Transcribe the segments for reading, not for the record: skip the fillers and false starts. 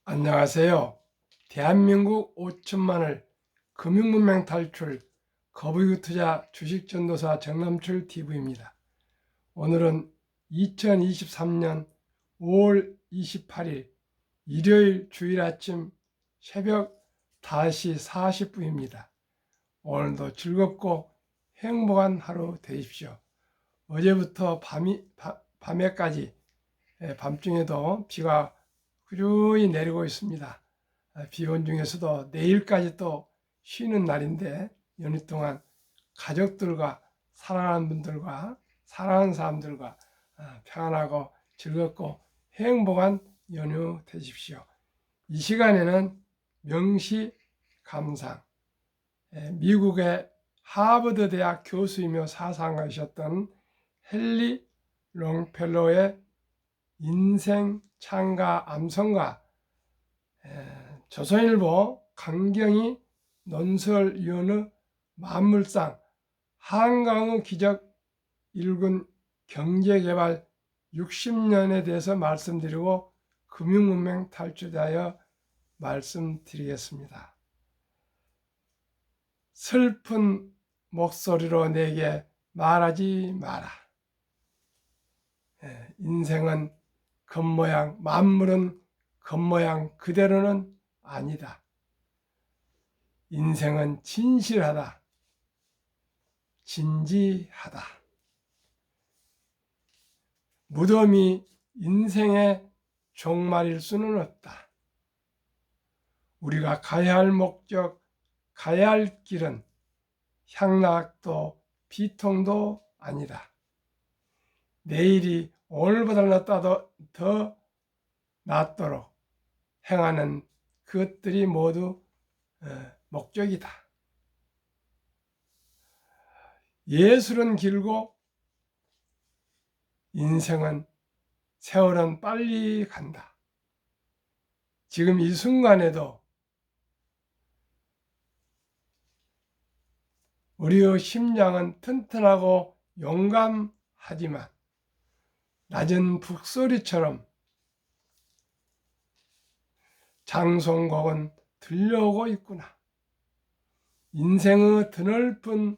안녕하세요. 대한민국 5천만을 금융문맹 탈출 거부유 투자 주식전도사 정남출 TV입니다. 오늘은 2023년 5월 28일 일요일 주일 아침 새벽 5시 40분입니다. 오늘도 즐겁고 행복한 하루 되십시오. 어제부터 밤에까지 밤중에도 비가 꾸준히 내리고 있습니다. 비온 중에서도 내일까지 또 쉬는 날인데 연휴 동안 가족들과 사랑하는 분들과 사랑하는 사람들과 평안하고 즐겁고 행복한 연휴 되십시오. 이 시간에는 명시감상, 미국의 하버드 대학 교수이며 사상가이셨던 헨리 롱펠로의 인생 창가 암송가, 조선일보 강경희 논설위원의 만물상 한강의 기적 일군 경제개발 60년에 대해서 말씀드리고 금융문맹 탈출하여 말씀드리겠습니다. 슬픈 목소리로 내게 말하지 마라. 인생은 겉모양, 만물은 겉모양 그대로는 아니다. 인생은 진실하다, 진지하다. 무덤이 인생의 종말일 수는 없다. 우리가 가야 할 목적, 가야 할 길은 향락도 비통도 아니다. 내일이 오늘보다 더 낫도록 행하는 그것들이 모두 목적이다. 예술은 길고 인생은 세월은 빨리 간다. 지금 이 순간에도 우리의 심장은 튼튼하고 용감하지만 낮은 북소리처럼 장송곡은 들려오고 있구나. 인생의 드넓은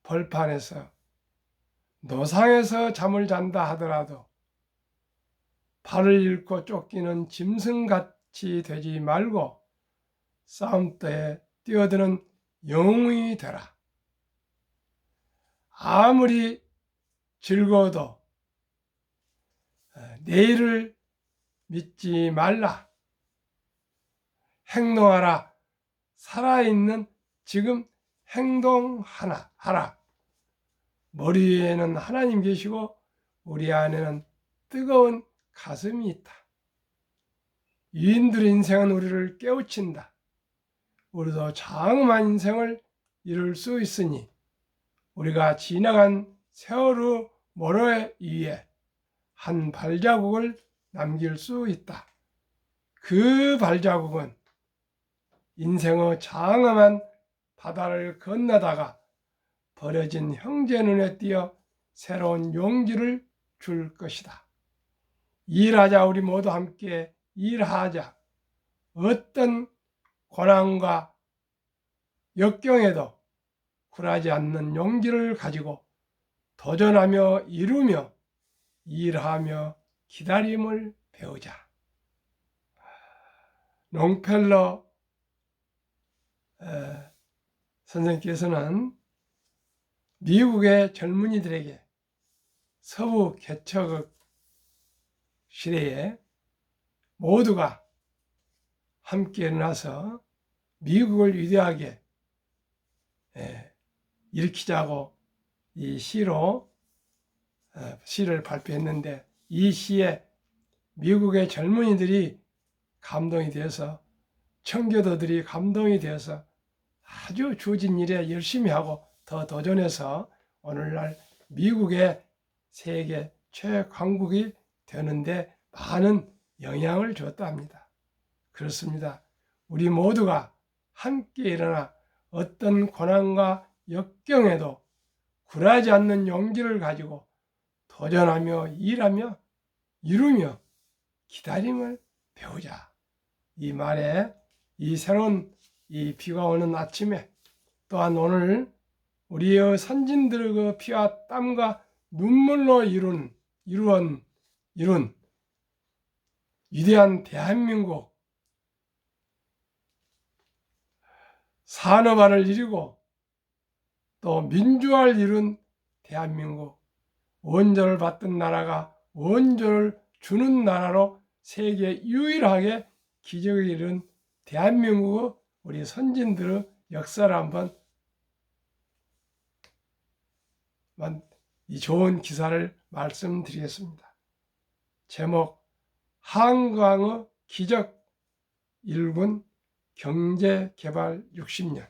벌판에서 노상에서 잠을 잔다 하더라도 발을 잃고 쫓기는 짐승같이 되지 말고 싸움터에 뛰어드는 영웅이 되라. 아무리 즐거워도 내일을 믿지 말라. 행동하라. 살아있는 지금 행동하라. 머리 위에는 하나님 계시고 우리 안에는 뜨거운 가슴이 있다. 유인들의 인생은 우리를 깨우친다. 우리도 장엄한 인생을 이룰 수 있으니 우리가 지나간 세월의 모래 위에 한 발자국을 남길 수 있다. 그 발자국은 인생의 장엄한 바다를 건너다가 버려진 형제 눈에 띄어 새로운 용기를 줄 것이다. 일하자. 우리 모두 함께 일하자. 어떤 고난과 역경에도 굴하지 않는 용기를 가지고 도전하며 이루며 일하며 기다림을 배우자. 롱펠러 선생님께서는 미국의 젊은이들에게 서부 개척의 시대에 모두가 함께 일어나서 미국을 위대하게 일으키자고 이 시를 발표했는데 이 시에 미국의 젊은이들이 감동이 되어서 청교도들이 감동이 되어서 아주 주어진 일에 열심히 하고 더 도전해서 오늘날 미국의 세계 최강국이 되는데 많은 영향을 줬다 합니다. 그렇습니다. 우리 모두가 함께 일어나 어떤 고난과 역경에도 굴하지 않는 용기를 가지고 도전하며 일하며 이루며 기다림을 배우자. 이 말에 이 새로운 이 비가 오는 아침에 또한 오늘 우리의 선진들의 그 피와 땀과 눈물로 이룬 위대한 대한민국 산업화를 이루고 또 민주화를 이룬 대한민국, 원조를 받던 나라가 원조를 주는 나라로 세계 유일하게 기적을 이룬 대한민국의 우리 선진들의 역사를 한번 이 좋은 기사를 말씀드리겠습니다. 제목 한강의 기적 1군 경제개발 60년.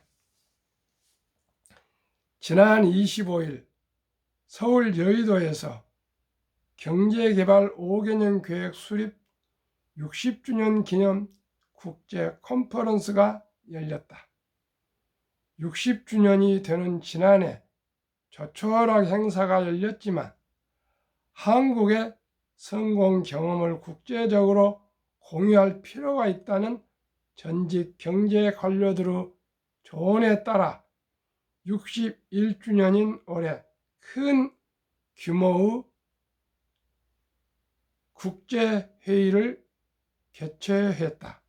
지난 25일 서울 여의도에서 경제개발 5개년 계획 수립 60주년 기념 국제 컨퍼런스가 열렸다. 60주년이 되는 지난해 조촐하게 행사가 열렸지만 한국의 성공 경험을 국제적으로 공유할 필요가 있다는 전직 경제 관료들의 조언에 따라 61주년인 올해 큰 규모의 국제회의를 개최했다.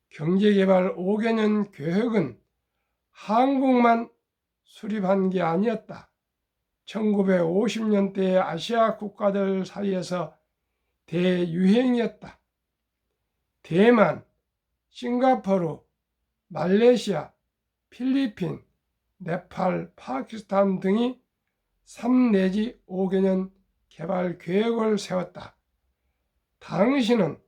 경제개발 5개년 계획은 한국만 수립한 게 아니었다. 1950년대의 아시아 국가들 사이에서 대유행이었다. 대만, 싱가포르, 말레이시아, 필리핀, 네팔, 파키스탄 등이 3 내지 5개년 개발 계획을 세웠다. 당시는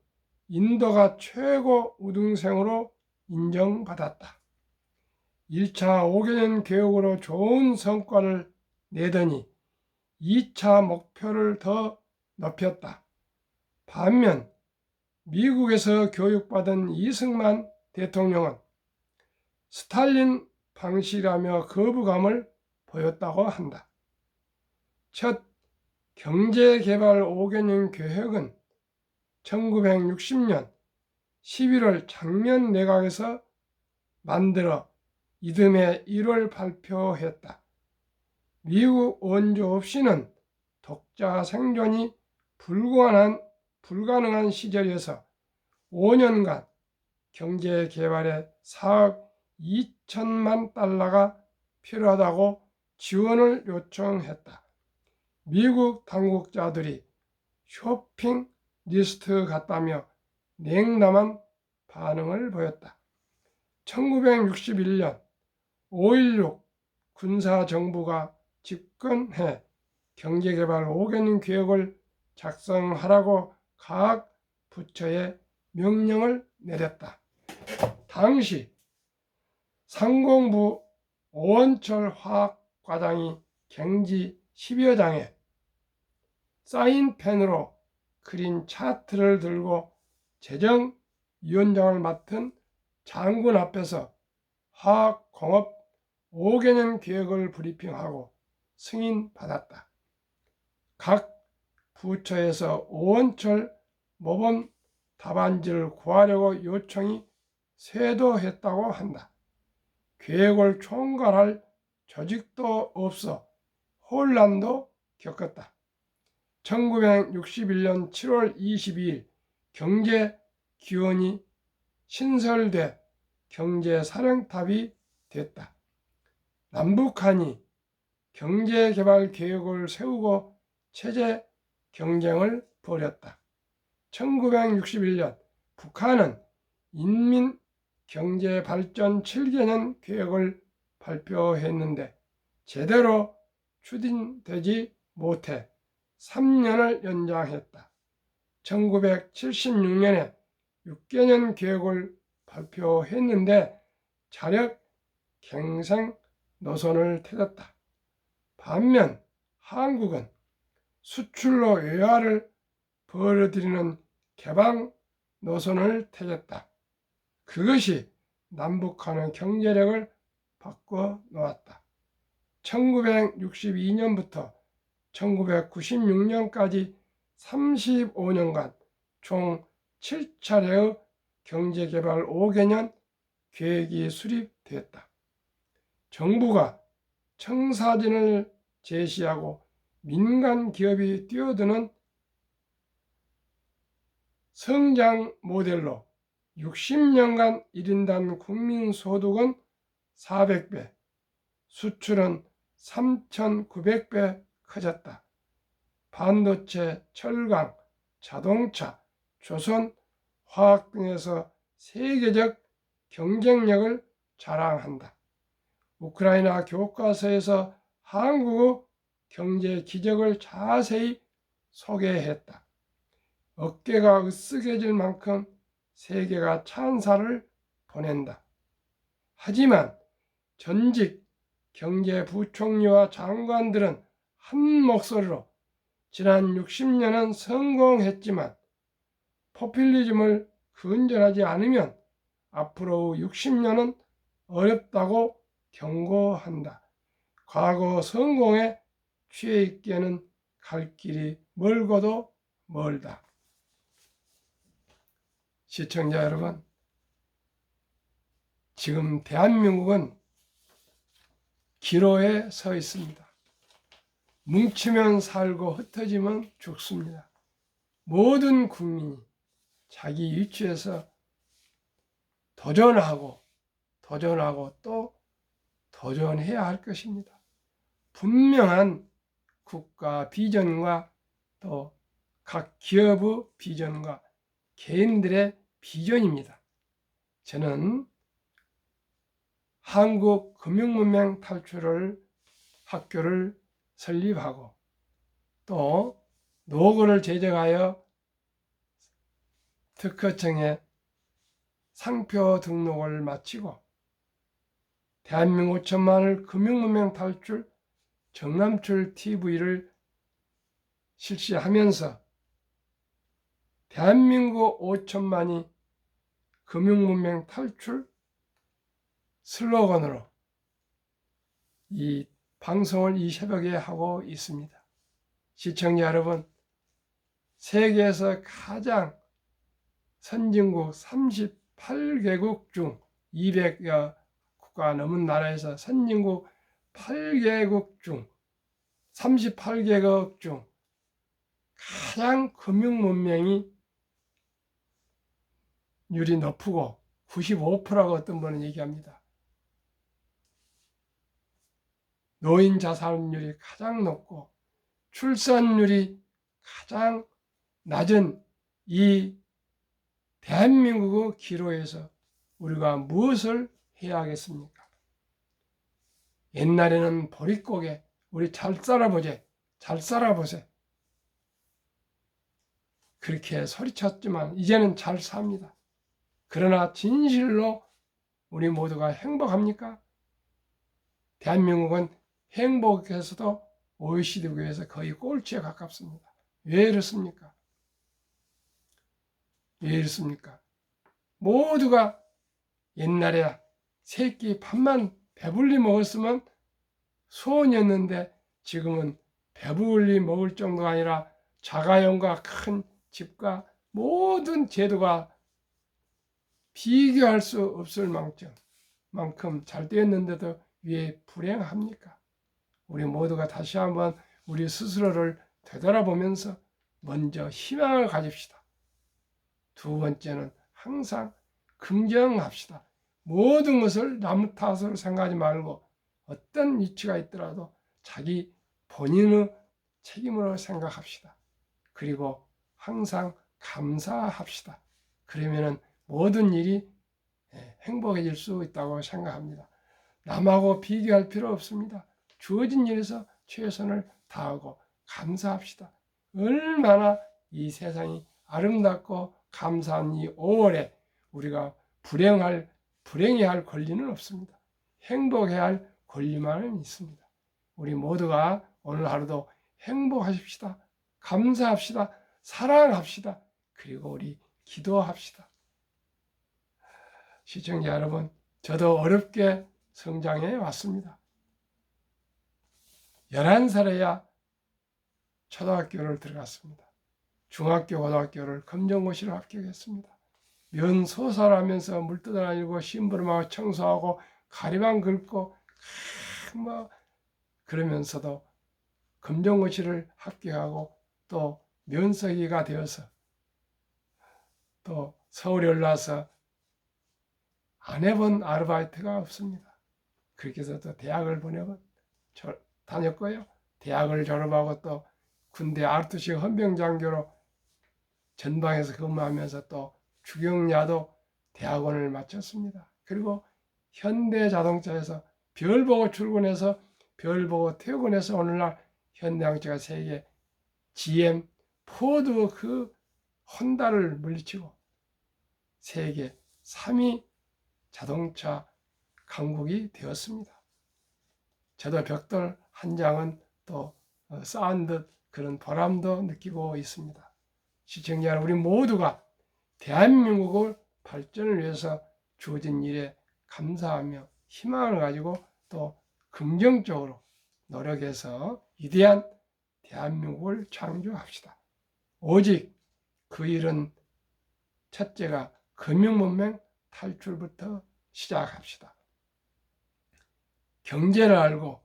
인도가 최고 우등생으로 인정받았다. 1차 5개년 계획으로 좋은 성과를 내더니 2차 목표를 더 높였다. 반면 미국에서 교육받은 이승만 대통령은 스탈린 방식이라며 거부감을 보였다고 한다. 첫 경제개발 5개년 계획은 1960년 11월 작년 내각에서 만들어 이듬해 1월 발표했다. 미국 원조 없이는 독자 생존이 불가능한 시절이어서 5년간 경제개발에 4억 2천만 달러가 필요하다고 지원을 요청했다. 미국 당국자들이 쇼핑 리스트 같다며 냉담한 반응을 보였다. 1961년 5.16 군사정부가 집권해 경제개발 5개년 계획을 작성하라고 각 부처에 명령을 내렸다. 당시 상공부 오원철 화학과장이 갱지 10여 장에 사인펜으로 그린 차트를 들고 재정위원장을 맡은 장군 앞에서 화학공업 5개년 계획을 브리핑하고 승인받았다. 각 부처에서 오원철 모범 답안지를 구하려고 요청이 쇄도했다고 한다. 계획을 총괄할 조직도 없어 혼란도 겪었다. 1961년 7월 22일 경제기원이 신설돼 경제사령탑이 됐다. 남북한이 경제개발 계획을 세우고 체제 경쟁을 벌였다. 1961년 북한은 인민경제발전 7개년 계획을 발표했는데 제대로 추진되지 못해 3년을 연장했다. 1976년에 6개년 계획을 발표했는데 자력 갱생 노선을 터졌다. 반면 한국은 수출로 외화를 벌어들이는 개방 노선을 터졌다. 그것이 남북한의 경제력을 바꿔 놓았다. 1962년부터 1996년까지 35년간 총 7차례의 경제개발 5개년 계획이 수립됐다. 정부가 청사진을 제시하고 민간 기업이 뛰어드는 성장 모델로 60년간 1인당 국민소득은 400배, 수출은 3,900배 커졌다. 반도체, 철강, 자동차, 조선, 화학 등에서 세계적 경쟁력을 자랑한다. 우크라이나 교과서에서 한국의 경제 기적을 자세히 소개했다. 어깨가 으쓱해질 만큼 세계가 찬사를 보낸다. 하지만 전직 경제부총리와 장관들은 한 목소리로 지난 60년은 성공했지만 포퓰리즘을 근절하지 않으면 앞으로 60년은 어렵다고 경고한다. 과거 성공에 취해 있기에는 갈 길이 멀고도 멀다. 시청자 여러분, 지금 대한민국은 기로에 서 있습니다. 뭉치면 살고 흩어지면 죽습니다. 모든 국민이 자기 위치에서 도전하고 또 도전해야 할 것입니다. 분명한 국가 비전과 또 각 기업의 비전과 개인들의 비전입니다. 저는 한국금융문맹 탈출을 학교를 설립하고 또 노고를 제정하여 특허청에 상표 등록을 마치고 대한민국 5천만을 금융문맹 탈출 정남출 TV를 실시하면서 대한민국 5천만이 금융문맹 탈출 슬로건으로 이 방송을 이 새벽에 하고 있습니다. 시청자 여러분, 세계에서 가장 선진국 38개국 중 200여 국가 넘은 나라에서 선진국 8개국 중 38개국 중 가장 금융문맹이 율이 높고 95%라고 어떤 분은 얘기합니다. 노인 자살률이 가장 높고 출산율이 가장 낮은 이 대한민국의 기로에서 우리가 무엇을 해야 하겠습니까? 옛날에는 보릿고개 우리 잘 살아보세 그렇게 소리쳤지만 이제는 잘 삽니다. 그러나 진실로 우리 모두가 행복합니까? 대한민국은 행복해서도 OECD국에서 거의 꼴찌에 가깝습니다. 왜 이렇습니까? 모두가 옛날에 세끼 밥만 배불리 먹었으면 소원이었는데 지금은 배불리 먹을 정도가 아니라 자가용과 큰 집과 모든 제도가 비교할 수 없을 만큼 잘 되었는데도 왜 불행합니까? 우리 모두가 다시 한번 우리 스스로를 되돌아보면서 먼저 희망을 가집시다. 두 번째는 항상 긍정합시다. 모든 것을 남 탓으로 생각하지 말고 어떤 위치가 있더라도 자기 본인의 책임으로 생각합시다. 그리고 항상 감사합시다. 그러면은 모든 일이 행복해질 수 있다고 생각합니다. 남하고 비교할 필요 없습니다. 주어진 일에서 최선을 다하고 감사합시다. 얼마나 이 세상이 아름답고 감사한 이 5월에 우리가 불행해야 할 권리는 없습니다. 행복해야 할 권리만은 있습니다. 우리 모두가 오늘 하루도 행복하십시다. 감사합시다. 사랑합시다. 그리고 우리 기도합시다. 시청자 여러분, 저도 어렵게 성장해 왔습니다. 11살에야 초등학교를 들어갔습니다. 중학교, 고등학교를 검정고시로 합격했습니다. 면 소설하면서 물 뜯어다니고 심부름하고 청소하고 가리방 긁고 뭐 그러면서도 검정고시를 합격하고 또 면석이가 되어서 또 서울에 올라와서 안 해본 아르바이트가 없습니다. 그렇게 해서 또 대학을 다녔고요. 대학을 졸업하고 또 군대 ROTC 헌병장교로 전방에서 근무하면서 또 주경야도 대학원을 마쳤습니다. 그리고 현대자동차에서 별 보고 출근해서 별 보고 퇴근해서 오늘날 현대자동차가 세계 GM, 포드 그 혼다를 물리치고 세계 3위 자동차 강국이 되었습니다. 저도 벽돌 한 장은 또 쌓은 듯 그런 보람도 느끼고 있습니다. 시청자 여러분, 우리 모두가 대한민국을 발전을 위해서 주어진 일에 감사하며 희망을 가지고 또 긍정적으로 노력해서 위대한 대한민국을 창조합시다. 오직 그 일은 첫째가 금융문맹 탈출부터 시작합시다. 경제를 알고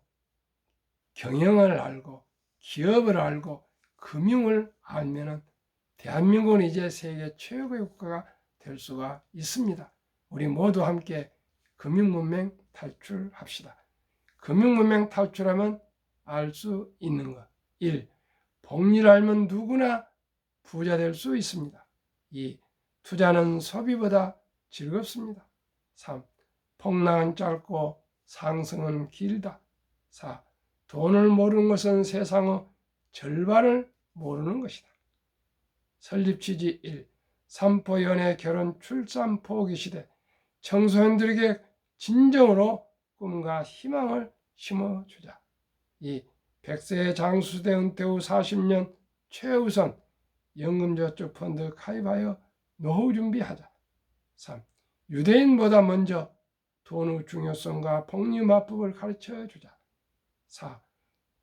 경영을 알고 기업을 알고 금융을 알면은 대한민국은 이제 세계 최고의 국가가 될 수가 있습니다. 우리 모두 함께 금융문맹 탈출합시다. 금융문맹 탈출하면 알 수 있는 것. 1. 복리를 알면 누구나 부자 될 수 있습니다. 2. 투자는 소비보다 즐겁습니다. 3. 폭락은 짧고 상승은 길다. 4. 돈을 모르는 것은 세상의 절반을 모르는 것이다. 설립 취지 1. 삼포 연애 결혼 출산 포기 시대 청소년들에게 진정으로 꿈과 희망을 심어주자. 2. 100세 장수대 은퇴 후 40년 최우선 연금저축펀드 가입하여 노후 준비하자. 3. 유대인보다 먼저 돈의 중요성과 복리마법을 가르쳐주자. 4.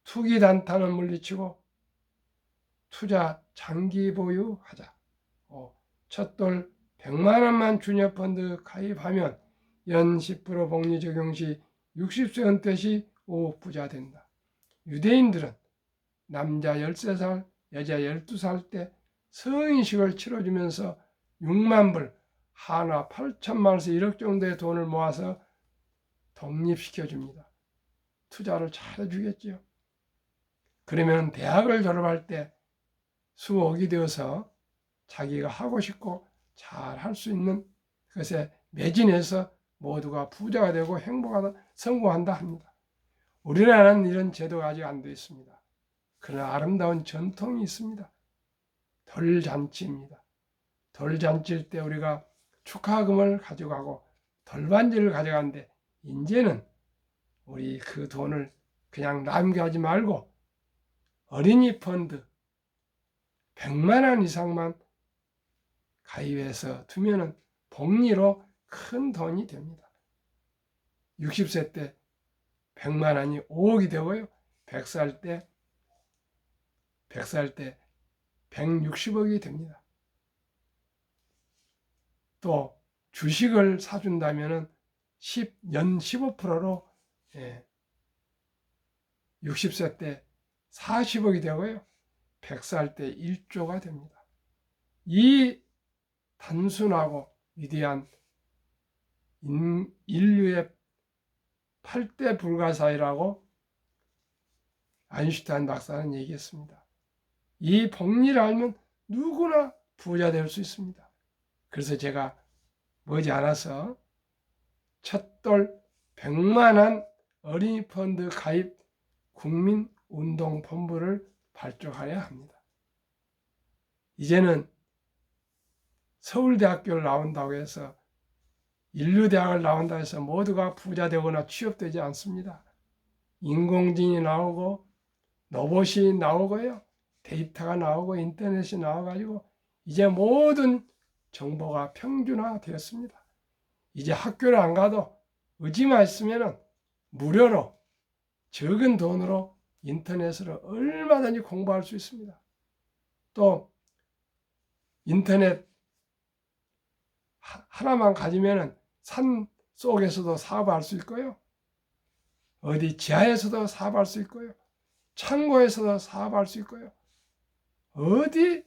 투기 단타는 물리치고 투자 장기 보유하자. 5. 첫돌 100만 원만 주녀펀드 가입하면 연 10% 복리 적용 시 60세 은퇴 시 5억 부자 된다. 유대인들은 남자 13살, 여자 12살 때 성인식을 치러주면서 6만 불, 한화 8천만 원에서 1억 정도의 돈을 모아서 독립시켜줍니다. 투자를 잘해주겠죠. 그러면 대학을 졸업할 때 수억이 되어서 자기가 하고 싶고 잘 할 수 있는 것에 매진해서 모두가 부자가 되고 행복하다, 성공한다 합니다. 우리나라는 이런 제도가 아직 안 되어 있습니다. 그러나 아름다운 전통이 있습니다. 돌잔치입니다. 돌잔치일 때 우리가 축하금을 가져가고 돌반지를 가져가는데 이제는 우리 그 돈을 그냥 남겨하지 말고 어린이 펀드 100만 원 이상만 가입해서 두면은 복리로 큰 돈이 됩니다. 60세 때 100만 원이 5억이 되고요. 100살 때 160억이 됩니다. 또 주식을 사준다면은 연 15%로 60세 때 40억이 되고요. 100살 때 1조가 됩니다. 이 단순하고 위대한 인류의 8대 불가사의라고 아인슈타인 박사는 얘기했습니다. 이 복리를 알면 누구나 부자 될 수 있습니다. 그래서 제가 머지않아서 첫돌 100만 원 어린이 펀드 가입 국민운동본부를 발족하여야 합니다. 이제는 서울대학교를 나온다고 해서 인류대학을 나온다고 해서 모두가 부자 되거나 취업되지 않습니다. 인공지능이 나오고 로봇이 나오고요. 데이터가 나오고 인터넷이 나와가지고 이제 모든 정보가 평준화되었습니다. 이제 학교를 안 가도 의지만 있으면 무료로 적은 돈으로 인터넷으로 얼마든지 공부할 수 있습니다. 또 인터넷 하나만 가지면은 산 속에서도 사업할 수 있고요. 어디 지하에서도 사업할 수 있고요. 창고에서도 사업할 수 있고요. 어디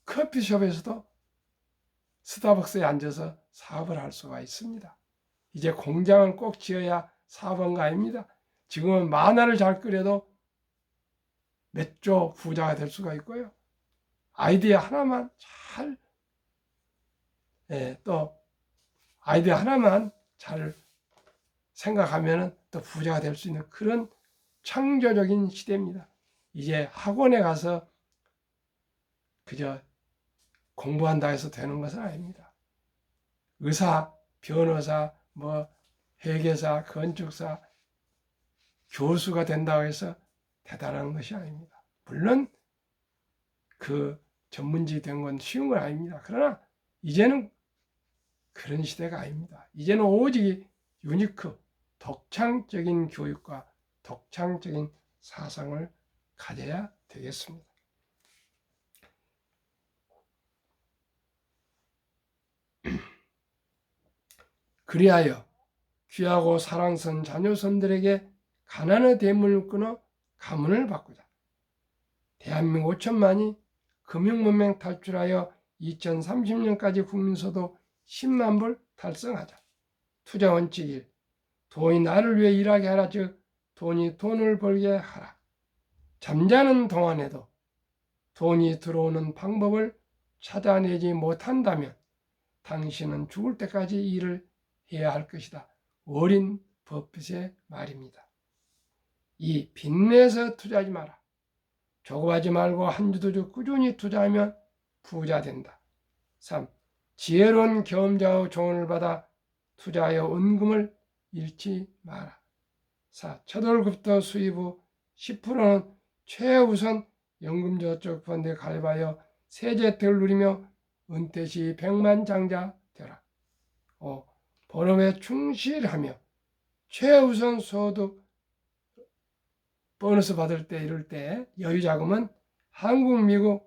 커피숍에서도 스타벅스에 앉아서 사업을 할 수가 있습니다. 이제 공장을 꼭 지어야 사업한 거 아닙니다. 지금은 만화를 잘 그려도 몇 조 부자가 될 수가 있고요. 아이디어 하나만 또 아이디어 하나만 잘 생각하면 또 부자가 될 수 있는 그런 창조적인 시대입니다. 이제 학원에 가서 그저 공부한다 해서 되는 것은 아닙니다. 의사, 변호사, 회계사, 건축사, 교수가 된다고 해서 대단한 것이 아닙니다. 물론 그 전문직이 된 건 쉬운 건 아닙니다. 그러나 이제는 그런 시대가 아닙니다. 이제는 오직 유니크, 독창적인 교육과 독창적인 사상을 가져야 되겠습니다. 그리하여 귀하고 사랑스러운 자녀손들에게 가난의 대문을 끊어 가문을 바꾸자. 대한민국 5천만이 금융문명 탈출하여 2030년까지 국민소득 10만 불 달성하자. 투자 원칙 1. 돈이 나를 위해 일하게 하라. 즉 돈이 돈을 벌게 하라. 잠자는 동안에도 돈이 들어오는 방법을 찾아내지 못한다면 당신은 죽을 때까지 일을 해야 할 것이다. 워린 버핏의 말입니다. 2. 빚내서 투자하지 마라. 조급하지 말고 한 주 두 주 꾸준히 투자하면 부자 된다. 3. 지혜로운 경험자의 조언을 받아 투자하여 은금을 잃지 마라. 4. 첫 월급부터 수입 후 10%는 최우선 연금저축펀드에 가입하여 세제 혜택을 누리며 은퇴 시 백만장자 되라. 5. 본업에 충실하며 최우선 소득 보너스 받을 때 이럴 때 여유자금은 한국, 미국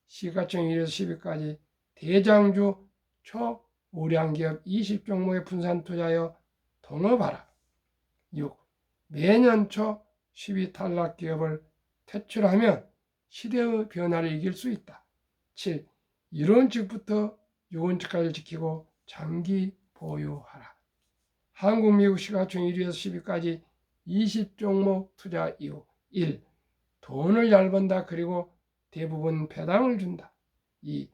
시가총 1에서 10위까지 대장주 초우량기업 20종목에 분산 투자하여 동업하라. 6. 매년 초 10위 탈락 기업을 퇴출하면 시대의 변화를 이길 수 있다. 7. 이론칙부터 유원칙까지 지키고 장기 보유하라. 한국, 미국 시가총 1위에서 10위까지 20종목 투자 이후 1. 돈을 잘 번다. 그리고 대부분 배당을 준다. 2.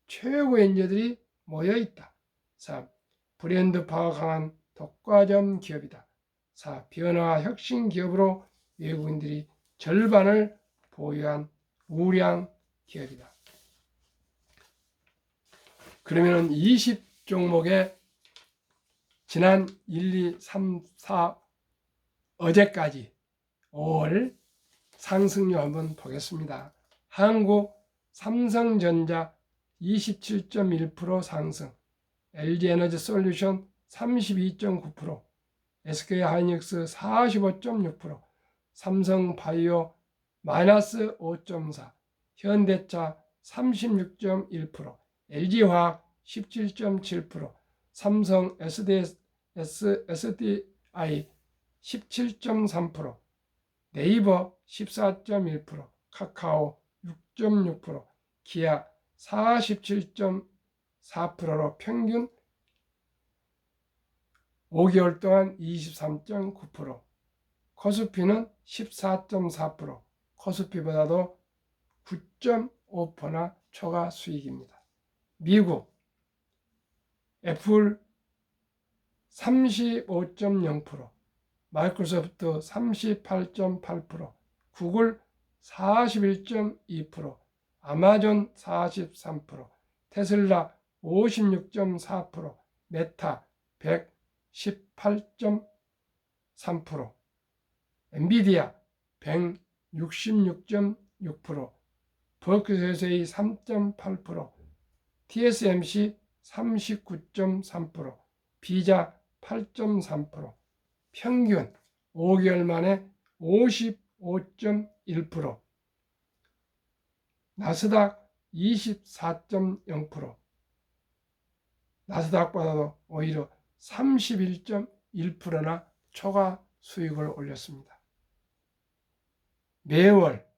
최고의 인재들이 모여있다. 3. 브랜드 파워 강한 독과점 기업이다. 4. 변화 혁신 기업으로 외국인들이 절반을 보유한 우량 기업이다. 그러면 20종목에 지난 1, 2, 3, 4 어제까지 5월 상승률 한번 보겠습니다. 한국 삼성전자 27.1% 상승, LG에너지솔루션 32.9%, SK하이닉스 45.6%, 삼성바이오 마이너스 5.4%, 현대차 36.1%, LG화학 17.7%, 삼성 SDI 17.3%, 네이버 14.1%, 카카오 6.6%, 기아 47.4%로 평균 5개월 동안 23.9%, 코스피는 14.4%, 코스피보다도 9.5%나 초과 수익입니다. 미국 애플 35.0%, 마이크로소프트 38.8%, 구글 41.2%, 아마존 43%, 테슬라 56.4%, 메타 118.3%, 엔비디아 166.6%, 버크셔의 3.8%, TSMC 39.3%, 비자 8.3%, 평균 5개월 만에 55.1%, 나스닥 24.0%, 나스닥보다도 오히려 31.1%나 초과 수익을 올렸습니다. 매월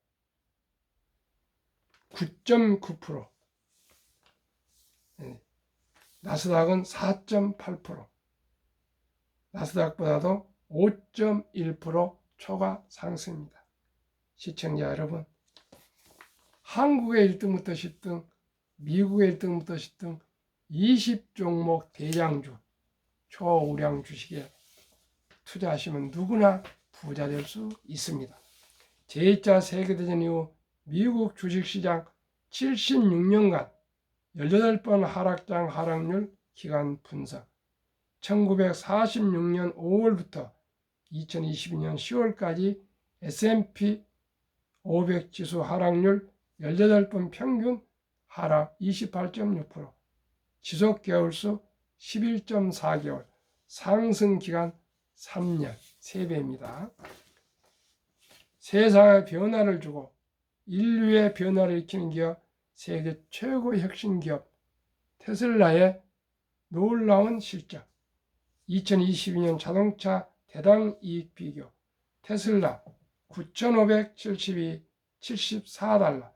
9.9%, 나스닥은 4.8%, 나스닥보다도 5.1% 초과 상승입니다. 시청자 여러분, 한국의 1등부터 10등, 미국의 1등부터 10등 20종목 대장주 초우량 주식에 투자하시면 누구나 부자 될 수 있습니다. 제2차 세계대전 이후 미국 주식시장 76년간 18번 하락장 하락률 기간 분석, 1946년 5월부터 2022년 10월까지 S&P 500 지수 하락률 18번 평균 하락 28.6%, 지속 개월수 11.4개월, 상승 기간 3년, 3배입니다. 세상에 변화를 주고 인류의 변화를 일으키는 기업, 세계 최고 혁신 기업 테슬라의 놀라운 실적, 2022년 자동차 대당 이익 비교, 테슬라 9,572, 74달러,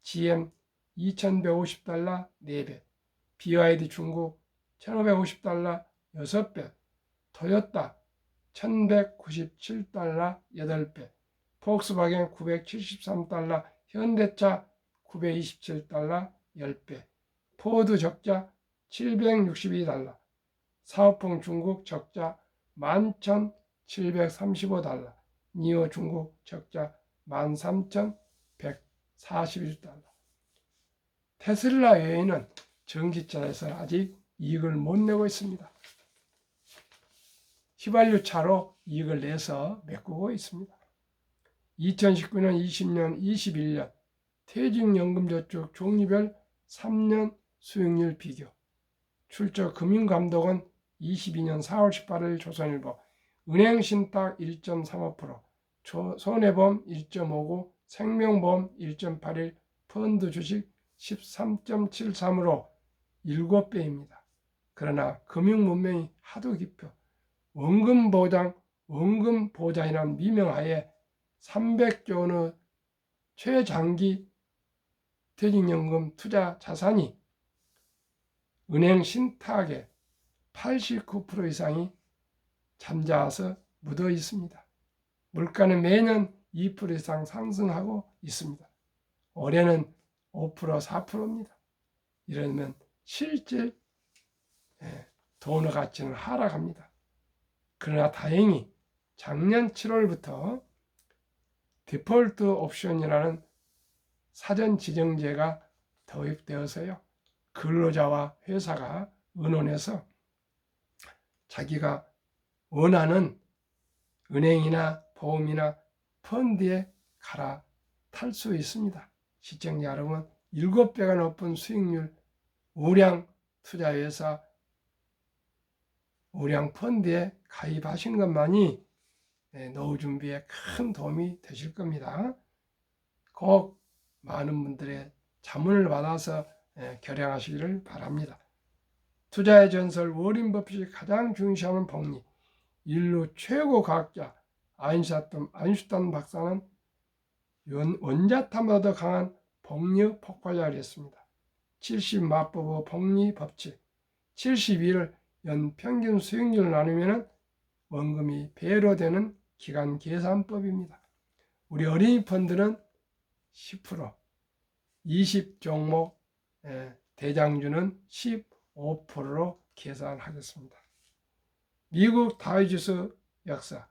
GM 2,150달러 4배, BYD 중국 1,550달러 6배, 토요타 1,197달러 8배, 폭스바겐 973달러, 현대차 927달러 10배, 포드 적자 762달러, 사오펑 중국 적자 11,735달러, 니오 중국 적자 13,141달러. 테슬라 외에는 전기차에서 아직 이익을 못 내고 있습니다. 휘발유차로 이익을 내서 메꾸고 있습니다. 2019년, 20년, 21년 퇴직연금저축 종류별 3년 수익률 비교, 출처 금융감독원 22년 4월 18일 조선일보, 은행신탁 1.35%, 손해보험 1.59, 생명보험 1.81, 펀드 주식 13.73으로 7배입니다. 그러나 금융문명이 하도 깊어 원금보장이라는 미명하에 300조 원의 최장기 퇴직연금 투자 자산이 은행 신탁의 89% 이상이 잠자서 묻어 있습니다. 물가는 매년 2% 이상 상승하고 있습니다. 올해는 5%, 4%입니다. 이러면 실제 돈의 가치는 하락합니다. 그러나 다행히 작년 7월부터 디폴트 옵션이라는 사전 지정제가 도입되어서요, 근로자와 회사가 의논해서 자기가 원하는 은행이나 보험이나 펀드에 갈아탈 수 있습니다. 시청자 여러분, 7배가 높은 수익률 우량 투자회사, 우량 펀드에 가입하신 것만이 노후 준비에 큰 도움이 되실 겁니다. 꼭 많은 분들의 자문을 받아서 결행하시기를 바랍니다. 투자의 전설 워린 버핏이 가장 중시하는 복리, 인류 최고 과학자 아인슈타인 박사는 원자탄보다 더 강한 복리의 폭발력을 했습니다. 70마법의 복리 법칙, 72를 연평균 수익률을 나누면 원금이 배로 되는 기간 계산법입니다. 우리 어린이 펀드는 10%, 20종목 대장주는 15%로 계산하겠습니다. 미국 다우지수 역사,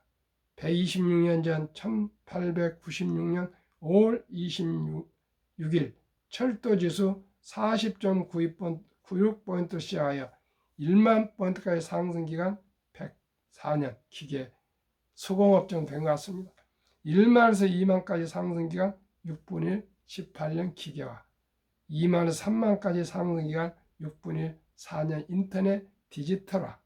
126년 전 1896년 5월 26일 철도지수 40.96포인트 시작하여 1만 포인트까지 상승기간 104년, 기계 수공업종 된 것 같습니다. 1만에서 2만까지 상승기간 6분의 1, 18년 기계화, 2만에서 3만까지 상승기간 6분의 1, 4년 인터넷 디지털화.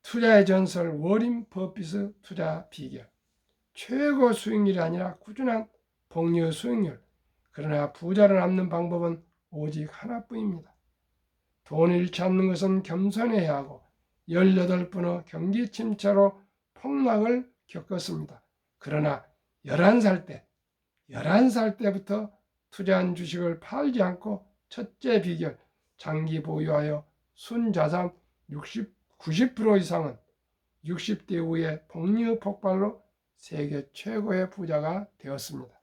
투자의 전설 워린 버핏의 투자 비결, 최고 수익률이 아니라 꾸준한 복리의 수익률. 그러나 부자를 남는 방법은 오직 하나뿐입니다. 돈을 잃지 않는 것은 겸손해야 하고 18번의 경기 침체로 폭락을 겪었습니다. 그러나 11살 때부터 투자한 주식을 팔지 않고 첫째 비결, 장기 보유하여 순자산 90% 이상은 60대 이후에 복리의 폭발로 세계 최고의 부자가 되었습니다.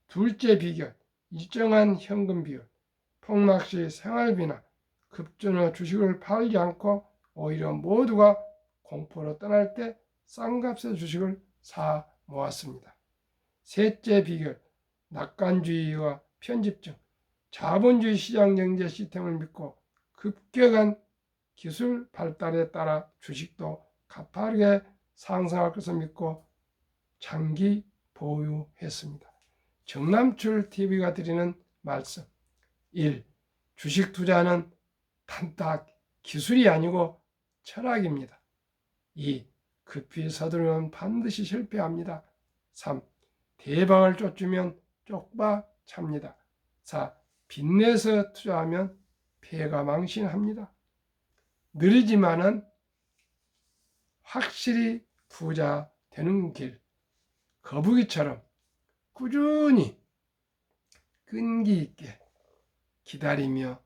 둘째 비결, 일정한 현금 비율, 폭락 시 생활비나 급전의 주식을 팔지 않고 오히려 모두가 공포로 떠날 때 싼 값의 주식을 사 모았습니다. 셋째 비결, 낙관주의와 편집증, 자본주의 시장 경제 시스템을 믿고 급격한 기술 발달에 따라 주식도 가파르게 상승할 것을 믿고 장기 보유했습니다. 정남출 TV가 드리는 말씀 1. 주식 투자는 단딱 기술이 아니고 철학입니다. 2. 급히 서두르면 반드시 실패합니다. 3. 대박을 쫓으면 쪽박 찹니다. 4. 빚내서 투자하면 폐가 망신합니다. 느리지만은 확실히 부자 되는 길, 거북이처럼 꾸준히 끈기 있게 기다리며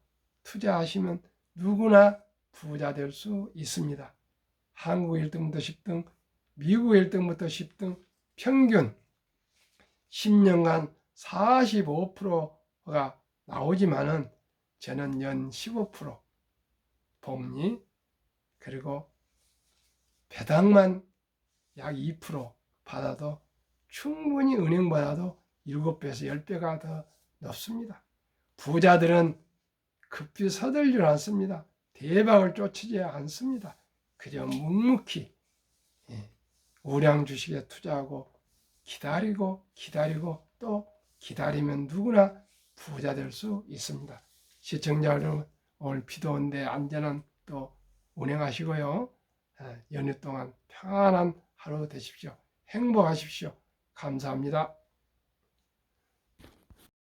투자하시면 누구나 부자 될 수 있습니다. 한국 1등부터 10등, 미국 1등부터 10등, 평균 10년간 45%가 나오지만은 저는 연 15% 복리, 그리고 배당만 약 2% 받아도 충분히 은행보다도 7배에서 10배가 더 높습니다. 부자들은 급히 서둘지 않습니다. 대박을 쫓지 않습니다. 그저 묵묵히 우량 주식에 투자하고 기다리고 또 기다리면 누구나 부자 될 수 있습니다. 시청자 여러분, 오늘 비도 온데 안전한 또 운행하시고요. 연휴 동안 평안한 하루 되십시오. 행복하십시오. 감사합니다.